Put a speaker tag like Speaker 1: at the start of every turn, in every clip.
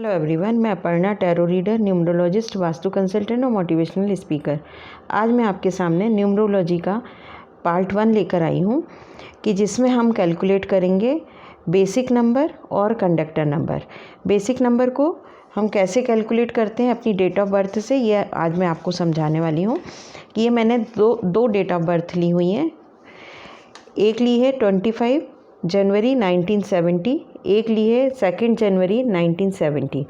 Speaker 1: Hello everyone, मैं Aparna, tarot reader, numerologist, vastu consultant और motivational speaker. आज मैं आपके सामने न्यूमरोलॉजी का पार्ट 1 लेकर आई हूँ कि जिसमें हम कैलकुलेट करेंगे बेसिक नंबर और कंडक्टर नंबर। बेसिक नंबर को हम कैसे कैलकुलेट करते हैं अपनी डेट ऑफ बर्थ से, ये आज मैं आपको समझाने वाली हूँ कि ये मैंने दो डेट ऑफ बर्थ ली हुई हैं। एक ली है 25 जनवरी 1970, एक ली है 2 जनवरी 1970।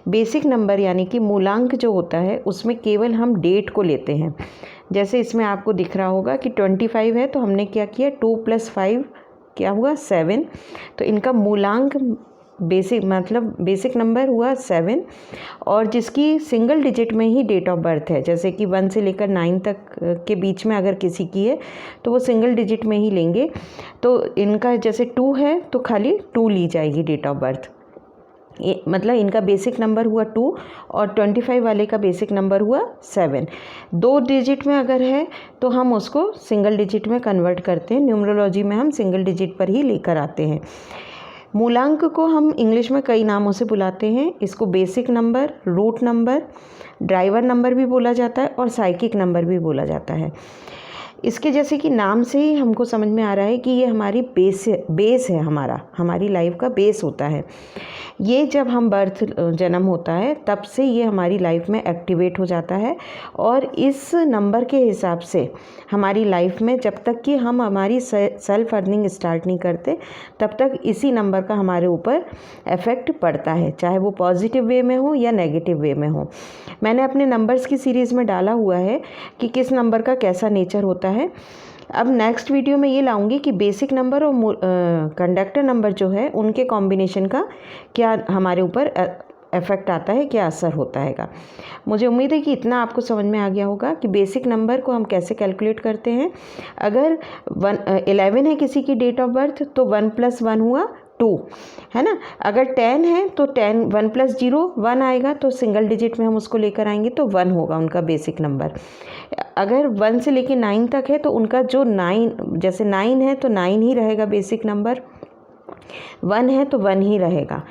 Speaker 1: बेसिक नंबर यानी कि मूलांक जो होता है उसमें केवल हम डेट को लेते हैं। जैसे इसमें आपको दिख रहा होगा कि 25 है तो हमने क्या किया, 2 + 5 क्या हुआ 7। तो इनका मूलांक बेसिक नंबर हुआ 7, और जिसकी सिंगल डिजिट में ही डेट ऑफ बर्थ है, जैसे कि 1 से लेकर 9 तक के बीच में अगर किसी की है तो वो सिंगल डिजिट में ही लेंगे। तो इनका जैसे 2 है तो खाली 2 ली जाएगी डेट ऑफ बर्थ। मतलब इनका बेसिक नंबर हुआ 2 और 25 वाले का बेसिक नंबर हुआ 7। 2 डिजिट में अगर है तो हम उसको सिंगल डिजिट में कन्वर्ट करते हैं। न्यूमरोलॉजी में हम सिंगल डिजिट पर ही लेकर आते हैं। मूलांक को हम इंग्लिश में कई नामों से बुलाते हैं। इसको basic number, root number, driver number भी बोला जाता है और साइकिक नंबर भी बोला जाता है। इसके जैसे कि नाम से ही हमको समझ में आ रहा है कि ये हमारी बेस है, हमारी लाइफ का बेस होता है। ये जब हम जन्म होता है तब से ये हमारी लाइफ में एक्टिवेट हो जाता है, और इस नंबर के हिसाब से हमारी लाइफ में जब तक कि हम हमारी सेल्फ अर्निंग स्टार्ट नहीं करते तब तक इसी नंबर का हमारे ऊपर इफ़ेक्ट पड़ता है, चाहे वो पॉजिटिव वे में हो या नेगेटिव वे में हो। मैंने अपने नंबर्स की सीरीज़ में डाला हुआ है कि किस नंबर का कैसा नेचर होता है। अब नेक्स्ट वीडियो में ये लाऊंगी कि बेसिक नंबर और कंडक्टर नंबर जो है उनके कॉम्बिनेशन का क्या हमारे ऊपर इफ़ेक्ट आता है, क्या असर होता है। मुझे उम्मीद है कि इतना आपको समझ में आ गया होगा कि बेसिक नंबर को हम कैसे कैलकुलेट करते हैं। अगर 11 है किसी की डेट ऑफ बर्थ तो 1 + 1 हुआ 2, है ना। अगर 10 है तो 1 + 0 1 आएगा, तो सिंगल डिजिट में हम उसको लेकर आएंगे तो 1 होगा उनका बेसिक नंबर। अगर 1 से लेकर 9 तक है तो उनका जो 9, जैसे 9 है तो 9 ही रहेगा बेसिक नंबर, 1 है तो 1 ही रहेगा।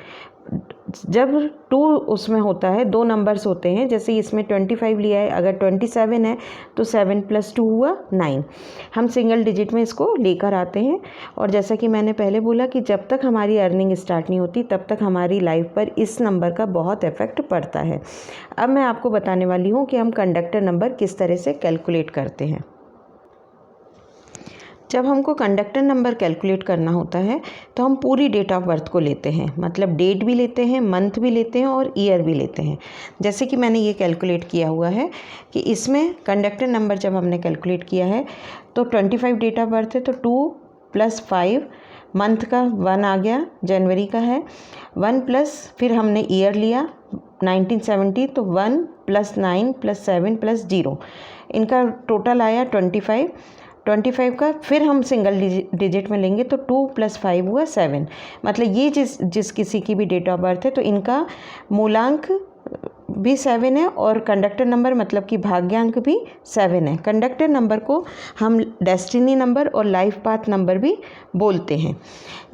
Speaker 1: जब 2 उसमें होता है, 2 नंबर्स होते हैं, जैसे इसमें 25 लिया है, अगर 27 है तो 7 + 2 हुआ 9। हम सिंगल डिजिट में इसको लेकर आते हैं। और जैसा कि मैंने पहले बोला कि जब तक हमारी अर्निंग स्टार्ट नहीं होती तब तक हमारी लाइफ पर इस नंबर का बहुत इफ़ेक्ट पड़ता है। अब मैं आपको बताने वाली हूँ कि हम कंडक्टर नंबर किस तरह से कैलकुलेट करते हैं। जब हमको कंडक्टर नंबर कैलकुलेट करना होता है तो हम पूरी डेट ऑफ बर्थ को लेते हैं, मतलब डेट भी लेते हैं, मंथ भी लेते हैं और ईयर भी लेते हैं। जैसे कि मैंने ये कैलकुलेट किया हुआ है कि इसमें कंडक्टर नंबर जब हमने कैलकुलेट किया है तो 25 डेट ऑफ बर्थ है तो 2 + 5, मंथ का 1 आ गया, जनवरी का है 1 प्लस, फिर हमने ईयर लिया 1970 तो 1 + 9 + 7 + 0, इनका टोटल आया 25 का। फिर हम सिंगल डिजिट में लेंगे तो 2 + 5 हुआ 7। मतलब ये जिस किसी की भी डेट ऑफ बर्थ है तो इनका मूलांक भी 7 है और कंडक्टर नंबर मतलब कि भाग्यांक भी 7 है। कंडक्टर नंबर को हम डेस्टिनी नंबर और लाइफ पाथ नंबर भी बोलते हैं।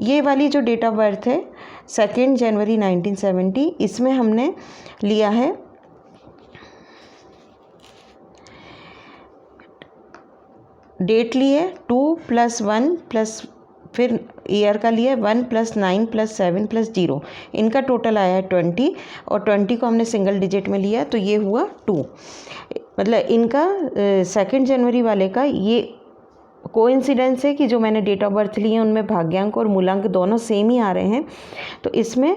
Speaker 1: ये वाली जो डेट ऑफ बर्थ है 2 जनवरी 1970, इसमें हमने लिया है डेट ली है 2 + 1 प्लस, फिर ईयर का लिया 1 + 9 + 7 + 0, इनका टोटल आया है 20, और 20 को हमने सिंगल डिजिट में लिया तो ये हुआ 2। मतलब इनका 2 जनवरी वाले का ये कोइंसिडेंस है कि जो मैंने डेट ऑफ बर्थ ली है उनमें भाग्यांक और मूलांक दोनों सेम ही आ रहे हैं। तो इसमें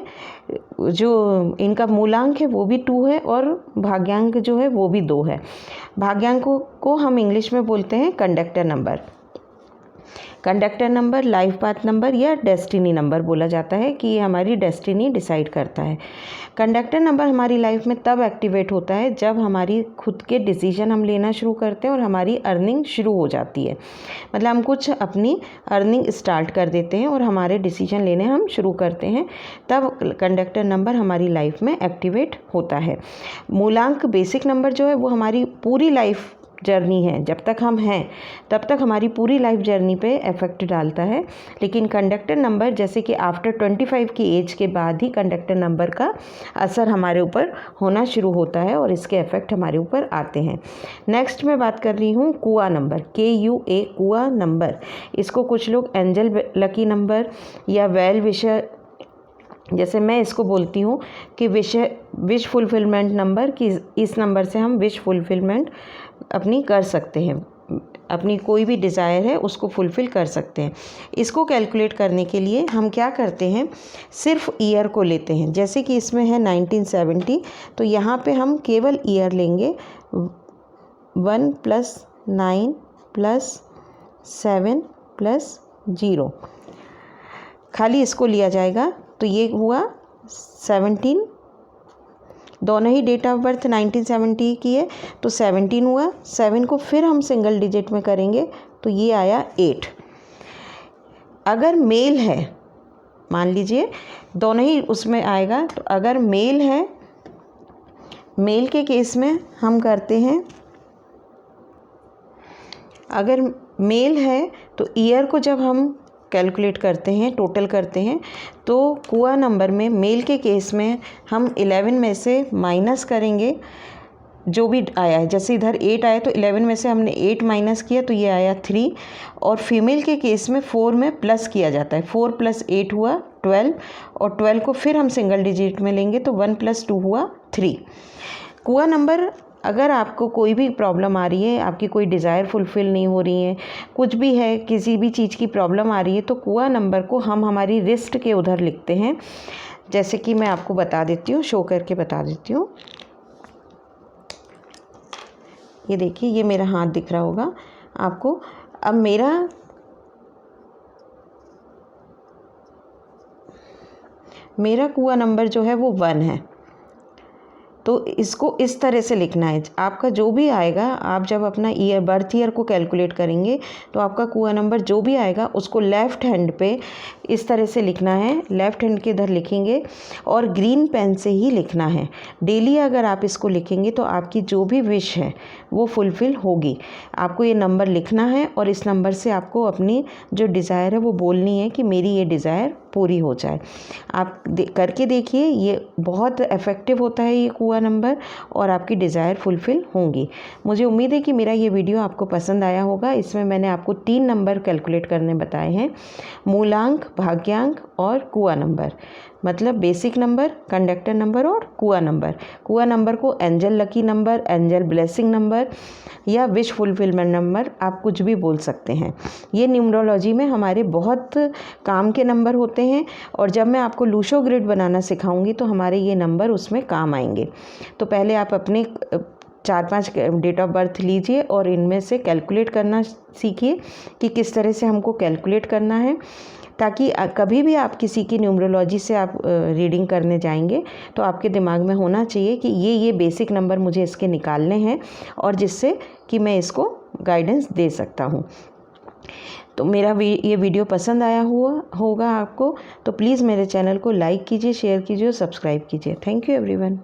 Speaker 1: जो इनका मूलांक है वो भी 2 है और भाग्यांक जो है वो भी 2 है। भाग्यांक को हम इंग्लिश में बोलते हैं conductor number. Conductor number, life path number या डेस्टिनी नंबर बोला जाता है कि ये हमारी डेस्टिनी डिसाइड करता है। कंडक्टर नंबर हमारी लाइफ में तब एक्टिवेट होता है जब हमारी खुद के डिसीजन हम लेना शुरू करते हैं और हमारी अर्निंग शुरू हो जाती है। मतलब हम कुछ अपनी अर्निंग स्टार्ट कर देते हैं और हमारे डिसीजन लेने हम शुरू करते हैं, तब कंडक्टर नंबर हमारी लाइफ में एक्टिवेट होता है। मूलांक बेसिक नंबर जो है वो हमारी पूरी लाइफ जर्नी है, जब तक हम हैं तब तक हमारी पूरी लाइफ जर्नी पे इफ़ेक्ट डालता है। लेकिन कंडक्टर नंबर जैसे कि आफ्टर 25 की एज के बाद ही कंडक्टर नंबर का असर हमारे ऊपर होना शुरू होता है और इसके इफ़ेक्ट हमारे ऊपर आते हैं। नेक्स्ट मैं बात कर रही हूँ कुआ नंबर, KUA कुआ नंबर। इसको कुछ लोग एंजल लकी नंबर या वेल विशर, जैसे मैं इसको बोलती हूँ कि विश फुलफिलमेंट नंबर, कि इस नंबर से हम विश फुलफिलमेंट अपनी कर सकते हैं, अपनी कोई भी डिज़ायर है उसको फुलफ़िल कर सकते हैं। इसको कैलकुलेट करने के लिए हम क्या करते हैं, सिर्फ ईयर को लेते हैं। जैसे कि इसमें है 1970, तो यहाँ पे हम केवल ईयर लेंगे, 1 + 9 + 7 + 0, खाली इसको लिया जाएगा। तो ये हुआ 17, दोनों ही डेट ऑफ बर्थ 1970 की है तो 17 हुआ। 7 को फिर हम सिंगल डिजिट में करेंगे तो ये आया 8। अगर मेल है, मान लीजिए दोनों ही उसमें आएगा, तो अगर मेल है, मेल के केस में हम करते हैं, अगर मेल है तो ईयर को जब हम कैलकुलेट करते हैं, टोटल करते हैं, तो कुआ नंबर में मेल के केस में हम 11 में से माइनस करेंगे जो भी आया है। जैसे इधर 8 आया तो 11 में से हमने 8 माइनस किया तो ये आया 3। और फीमेल के केस में 4 में प्लस किया जाता है, 4 + 8 हुआ 12, और 12 को फिर हम सिंगल डिजिट में लेंगे तो 1 + 2 हुआ 3। कुआ नंबर, अगर आपको कोई भी प्रॉब्लम आ रही है, आपकी कोई डिज़ायर फुलफ़िल नहीं हो रही है, कुछ भी है, किसी भी चीज़ की प्रॉब्लम आ रही है, तो कुआ नंबर को हम हमारी रिस्ट के उधर लिखते हैं। जैसे कि मैं आपको बता देती हूँ, शो करके बता देती हूँ। ये देखिए, ये मेरा हाथ दिख रहा होगा आपको। अब मेरा कुआ नंबर जो है वो 1 है, तो इसको इस तरह से लिखना है। आपका जो भी आएगा, आप जब अपना ईयर, बर्थ ईयर को कैलकुलेट करेंगे तो आपका कुआ नंबर जो भी आएगा उसको लेफ़्ट हैंड पे इस तरह से लिखना है, लेफ़्ट हैंड के इधर लिखेंगे और ग्रीन पेन से ही लिखना है। डेली अगर आप इसको लिखेंगे तो आपकी जो भी विश है वो फुलफ़िल होगी। आपको ये नंबर लिखना है और इस नंबर से आपको अपनी जो डिज़ायर है वो बोलनी है कि मेरी ये डिज़ायर पूरी हो जाए। आप करके देखिए, ये बहुत इफ़ेक्टिव होता है ये कुआ नंबर, और आपकी डिज़ायर फुलफ़िल होंगी। मुझे उम्मीद है कि मेरा ये वीडियो आपको पसंद आया होगा। इसमें मैंने आपको 3 नंबर कैलकुलेट करने बताए हैं, मूलांक, भाग्यांक और कुआ नंबर। मतलब बेसिक नंबर, कंडक्टर नंबर और कुआ नंबर। कुआ नंबर को angel lucky number, angel blessing number या विश फुलफिलमेंट नंबर, आप कुछ भी बोल सकते हैं। ये न्यूमरोलॉजी में हमारे बहुत काम के नंबर होते हैं, और जब मैं आपको लूशो ग्रिड बनाना सिखाऊंगी तो हमारे ये नंबर उसमें काम आएंगे। तो पहले आप अपने 4-5 डेट ऑफ बर्थ लीजिए और इनमें से कैलकुलेट करना सीखिए कि किस तरह से हमको कैलकुलेट करना है, ताकि कभी भी आप किसी की न्यूमरोलॉजी से आप रीडिंग करने जाएंगे तो आपके दिमाग में होना चाहिए कि ये बेसिक नंबर मुझे इसके निकालने हैं, और जिससे कि मैं इसको गाइडेंस दे सकता हूँ। तो मेरा ये वीडियो पसंद आया होगा आपको, तो प्लीज़ मेरे चैनल को लाइक कीजिए, शेयर कीजिए और सब्सक्राइब कीजिए। Thank you everyone.